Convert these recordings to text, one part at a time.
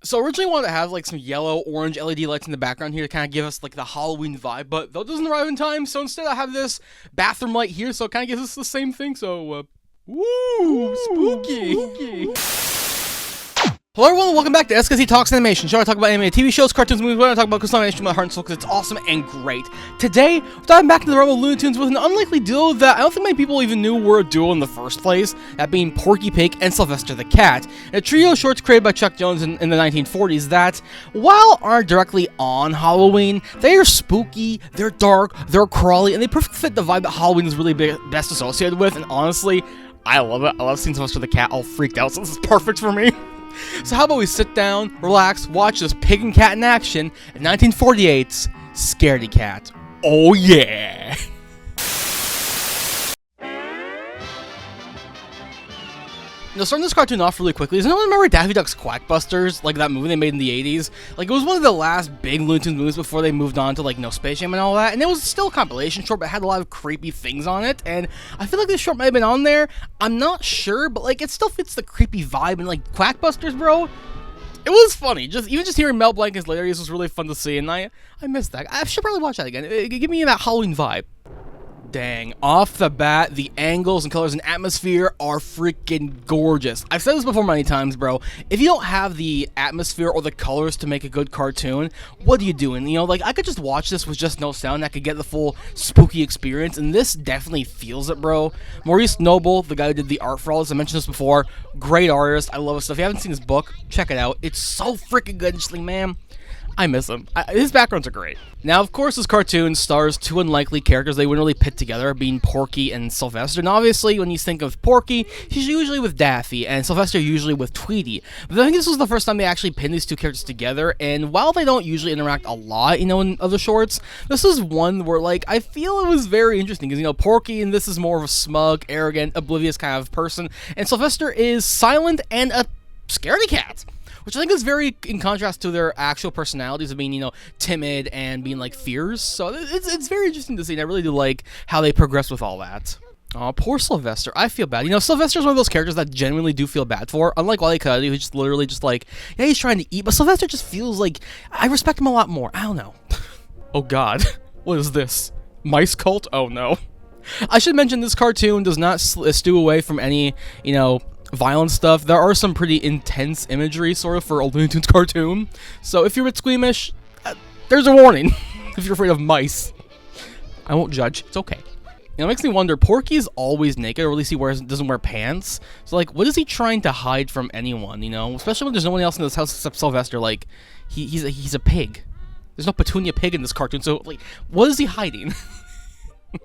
So originally I wanted to have like some yellow, orange LED lights in the background here to kind of give us like the Halloween vibe, but that doesn't arrive in time, so instead I have this bathroom light here, so it kind of gives us the same thing, so, woo, spooky. Hello everyone, welcome back to SKZ Talks Animation, show where I talk about anime, TV shows, cartoons, movies, where I talk about custom animation with my heart and soul because it's awesome and great. Today, we're diving back into the realm of Looney Tunes with an unlikely duo that I don't think many people even knew were a duo in the first place, that being Porky Pig and Sylvester the Cat, a trio of shorts created by Chuck Jones in the 1940s that, while aren't directly on Halloween, they are spooky, they're dark, they're crawly, and they perfectly fit the vibe that Halloween is really best associated with, and honestly, I love it. I love seeing Sylvester the Cat all freaked out, so this is perfect for me. So how about we sit down, relax, watch this pig and cat in action in 1948's Scaredy Cat. Oh yeah! Now, starting this cartoon off really quickly, does anyone remember Daffy Duck's Quackbusters? Like that movie they made in the 80s? Like, it was one of the last big Looney Tunes movies before they moved on to, like, Space Jam and all that. And it was still a compilation short, but it had a lot of creepy things on it. And I feel like this short might have been on there. I'm not sure, but, like, it still fits the creepy vibe. And, like, Quackbusters, bro, it was funny. Even just hearing Mel Blanc's hilarious was really fun to see. And I missed that. I should probably watch that again. It give me that Halloween vibe. Dang, off the bat, the angles and colors and atmosphere are freaking gorgeous. I've said this before many times, bro. If you don't have the atmosphere or the colors to make a good cartoon, what are you doing? You know, like, I could just watch this with just no sound. I could get the full spooky experience, and this definitely feels it, bro. Maurice Noble, the guy who did the art for all this, I mentioned this before, great artist. I love his stuff. If you haven't seen his book, check it out. It's so freaking good. Just like, man, I miss him. His backgrounds are great. Now, of course, this cartoon stars two unlikely characters they wouldn't really pit together, being Porky and Sylvester. And obviously, when you think of Porky, he's usually with Daffy, and Sylvester usually with Tweety. But I think this was the first time they actually pinned these two characters together, and while they don't usually interact a lot, you know, in other shorts, this is one where, like, I feel it was very interesting, because, you know, Porky, and this is more of a smug, arrogant, oblivious kind of person, and Sylvester is silent and a scaredy cat. Which I think is very in contrast to their actual personalities of being, you know, timid and being, like, fierce. So it's very interesting to see, and I really do like how they progress with all that. Oh, poor Sylvester. I feel bad. You know, Sylvester's one of those characters that genuinely do feel bad for. Unlike Wile E. Coyote, who's just literally just like, yeah, he's trying to eat. But Sylvester just feels like, I respect him a lot more. I don't know. Oh, God. What is this? Mice cult? Oh, no. I should mention this cartoon does not stew away from any, you know, violent stuff. There are some pretty intense imagery, sort of, for a Looney Tunes cartoon. So if you're a bit squeamish, there's a warning. If you're afraid of mice, I won't judge. It's okay. You know, it makes me wonder, Porky is always naked, or at least he doesn't wear pants. So, like, what is he trying to hide from anyone, you know? Especially when there's no one else in this house except Sylvester. Like, he's a pig. There's no Petunia Pig in this cartoon, so, like, what is he hiding?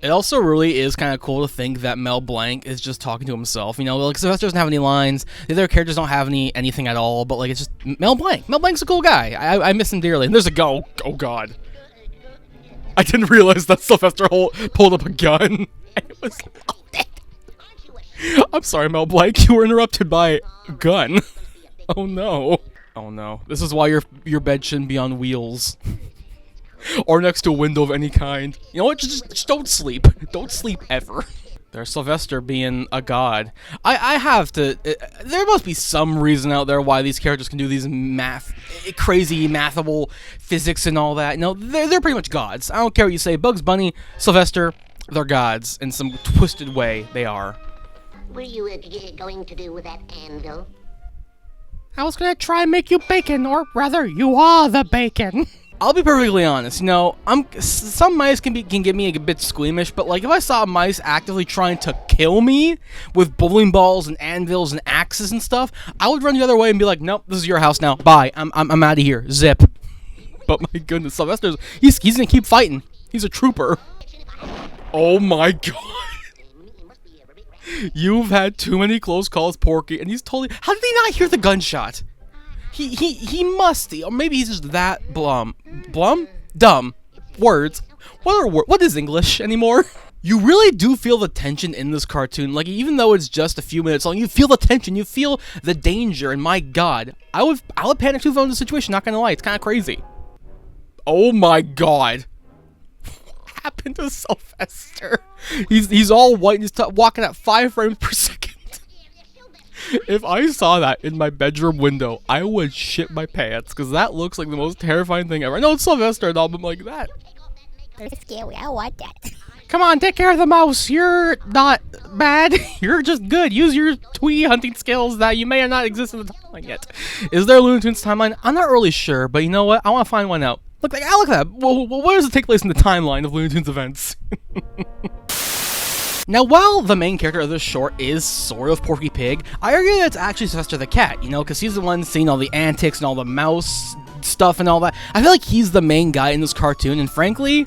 It also really is kind of cool to think that Mel Blanc is just talking to himself. You know, like, Sylvester doesn't have any lines. The other characters don't have anything at all. But, like, it's just Mel Blanc. Mel Blanc's a cool guy. I miss him dearly. And there's a go. Oh, God. I didn't realize that Sylvester pulled up a gun. And it was loaded. I'm sorry, Mel Blanc. You were interrupted by a gun. Oh, no. Oh, no. This is why your bed shouldn't be on wheels. Or next to a window of any kind. You know what? Just don't sleep. Don't sleep ever. There's Sylvester being a god. I have to... there must be some reason out there why these characters can do these crazy mathable physics and all that. No, they're pretty much gods. I don't care what you say. Bugs Bunny, Sylvester, they're gods. In some twisted way, they are. What are you going to do with that anvil? I was gonna try and make you bacon, or rather, you are the bacon. I'll be perfectly honest, you know, some mice can get me a bit squeamish, but, like, if I saw mice actively trying to kill me with bowling balls and anvils and axes and stuff, I would run the other way and be like, nope, this is your house now, bye, I'm out of here, zip. But my goodness, Sylvester's, he's gonna keep fighting. He's a trooper. Oh my God. You've had too many close calls, Porky, and he's totally, how did he not hear the gunshot? He must, or maybe he's just that dumb. Words. What is English anymore? You really do feel the tension in this cartoon. Like, even though it's just a few minutes long, you feel the tension, you feel the danger, and my God, I would panic too if I was in the situation, not gonna lie, it's kind of crazy. Oh my God. What happened to Sylvester? He's all white and he's walking at 5 frames per second. If I saw that in my bedroom window, I would shit my pants, because that looks like the most terrifying thing ever. I know it's Sylvester and all, but like that. That's scary. I don't want that. Come on, take care of the mouse. You're not bad. You're just good. Use your Tweety hunting skills that you may or not exist in the timeline yet. Is there a Looney Tunes timeline? I'm not really sure, but you know what? I want to find one out. Look at that. Well, where does it take place in the timeline of Looney Tunes events? Now, while the main character of this short is sort of Porky Pig, I argue that it's actually Sylvester the Cat, you know, because he's the one seeing all the antics and all the mouse stuff and all that. I feel like he's the main guy in this cartoon, and frankly,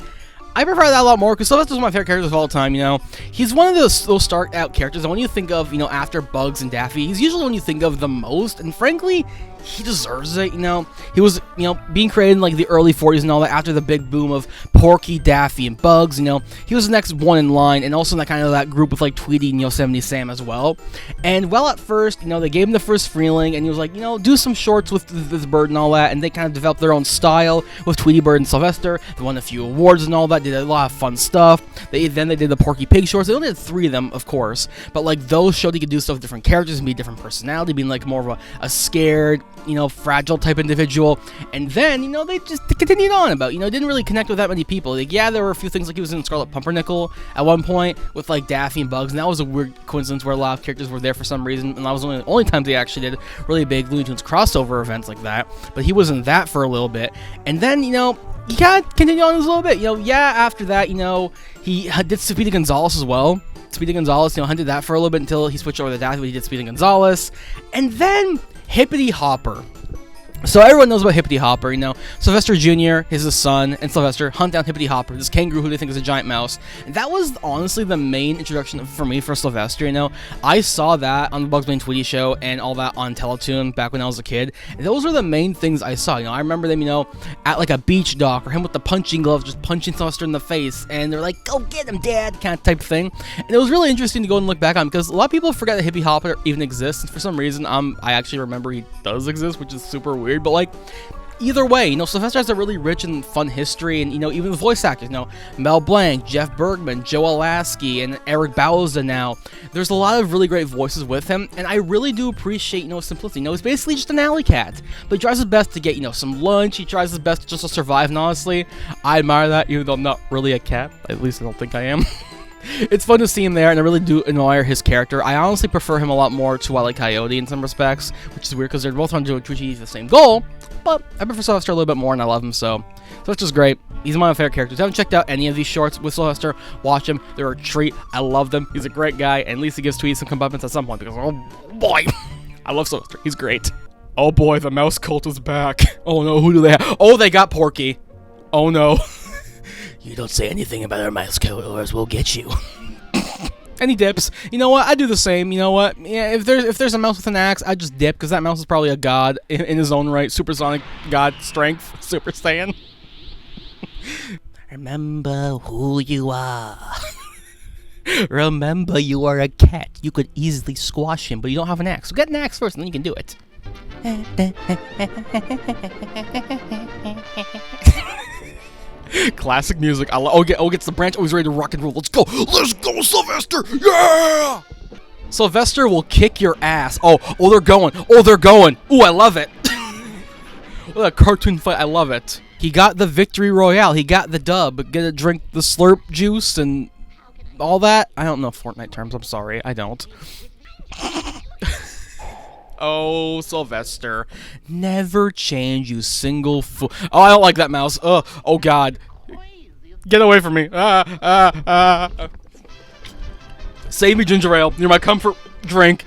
I prefer that a lot more, because Sylvester's one of my favorite characters of all time, you know. He's one of those start out characters, and when you think of, you know, after Bugs and Daffy, he's usually one you think of the most, and frankly, he deserves it, you know. He was, you know, being created in like the early 40s and all that, after the big boom of Porky, Daffy, and Bugs, you know. He was the next one in line, and also in that kind of that group with like Tweety and Yosemite Sam as well. And well, at first, you know, they gave him the first Freeling, and he was like, you know, do some shorts with this bird and all that, and they kind of developed their own style with Tweety Bird and Sylvester. They won a few awards and all that, did a lot of fun stuff. Then they did the Porky Pig shorts. They only did 3 of them, of course, but like those showed he could do stuff with different characters and be a different personality, being like more of a scared, you know, fragile type individual. And then, you know, they just continued on about, you know, didn't really connect with that many people. Like, yeah, there were a few things, like he was in Scarlet Pumpernickel at one point with like Daffy and Bugs, and that was a weird coincidence where a lot of characters were there for some reason, and that was the only times they actually did really big Looney Tunes crossover events like that. But he was in that for a little bit, and then, you know, he kind of continued on this a little bit. You know, yeah, after that, you know, he did Speedy Gonzales as well. Speedy Gonzales, you know, hunted that for a little bit until he switched over to Daffy, but he did Speedy Gonzales. And then Hippity Hopper. So everyone knows about Hippity Hopper, you know. Sylvester Jr., his son, and Sylvester hunt down Hippity Hopper, this kangaroo who they think is a giant mouse. And that was honestly the main introduction for me for Sylvester, you know. I saw that on the Bugs Bunny Tweety show and all that on Teletoon back when I was a kid. And those were the main things I saw, you know. I remember them, you know, at like a beach dock, or him with the punching gloves just punching Sylvester in the face. And they're like, go get him, Dad, kind of type thing. And it was really interesting to go and look back on, because a lot of people forget that Hippity Hopper even exists. And for some reason, I actually remember he does exist, which is super weird. But like, either way, you know, Sylvester has a really rich and fun history, and, you know, even the voice actors, you know, Mel Blanc, Jeff Bergman, Joe Alasky, and Eric Bauza now. There's a lot of really great voices with him, and I really do appreciate, you know, his simplicity. You know, he's basically just an alley cat, but he tries his best to get, you know, some lunch. He tries his best just to survive, and honestly, I admire that, even though I'm not really a cat. At least I don't think I am. It's fun to see him there, and I really do admire his character. I honestly prefer him a lot more to Wile E. Coyote in some respects, which is weird because they're both trying to achieve the same goal, but I prefer Sylvester a little bit more, and I love him, so that's just great. He's one of my favorite characters. If you haven't checked out any of these shorts with Sylvester, watch them. They're a treat. I love them. He's a great guy, and at least he gives Tweety some comeuppance at some point, because, oh boy, I love Sylvester. He's great. Oh boy, the mouse cult is back. Oh no, who do they have? Oh, they got Porky. Oh no. You don't say anything about our mouse cult, or else we'll get you. And he dips. You know what? I do the same. You know what? Yeah, if there's a mouse with an axe, I just dip, because that mouse is probably a god in his own right. Supersonic god strength. Super Saiyan. Remember who you are. Remember you are a cat. You could easily squash him, but you don't have an axe. So get an axe first, and then you can do it. Classic music. Gets the branch. Oh, he's ready to rock and roll. Let's go. Let's go, Sylvester. Yeah! Sylvester will kick your ass. Oh, they're going. Oh, they're going. Ooh, I love it. What a cartoon fight. I love it. He got the victory royale. He got the dub. Get to drink the slurp juice and all that. I don't know Fortnite terms. I'm sorry. I don't. Oh, Sylvester. Never change, you single fool. Oh, I don't like that mouse. Oh, God. Get away from me. Save me, ginger ale. You're my comfort drink.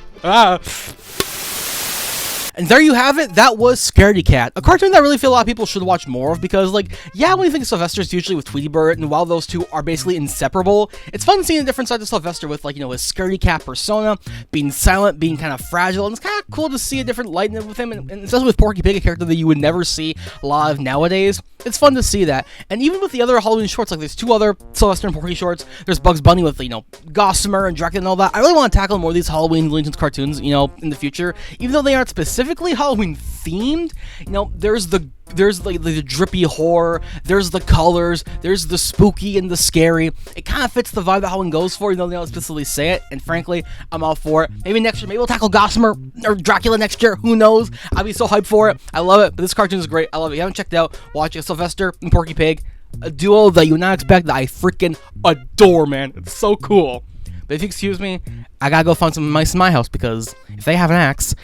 And there you have it. That was Scaredy Cat, a cartoon that I really feel a lot of people should watch more of, because, like, yeah, when you think of Sylvester, it's usually with Tweety Bird, and while those two are basically inseparable, it's fun seeing a different side of Sylvester with, like, you know, his Scaredy Cat persona, being silent, being kind of fragile, and it's kind of cool to see a different light with him, and especially with Porky Pig, a character that you would never see a lot of nowadays. It's fun to see that. And even with the other Halloween shorts, like there's 2 other Sylvester and Porky shorts, there's Bugs Bunny with, you know, Gossamer and Dracula and all that. I really want to tackle more of these Halloween Looney Tunes cartoons, you know, in the future, even though they aren't specifically Halloween themed. You know, there's the there's like the drippy horror, there's the colors, there's the spooky and the scary. It kind of fits the vibe that Halloween goes for, even though they don't explicitly say it. And frankly, I'm all for it. Maybe next year, maybe we'll tackle Gossamer or Dracula next year. Who knows? I'll be so hyped for it. I love it. But this cartoon is great. I love it. If you haven't checked it out, watch it. Sylvester and Porky Pig, a duo that you would not expect, that I freaking adore, man. It's so cool. But if you excuse me, I gotta go find some mice in my house, because if they have an axe,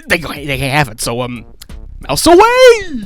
they can't have it. So mouse away!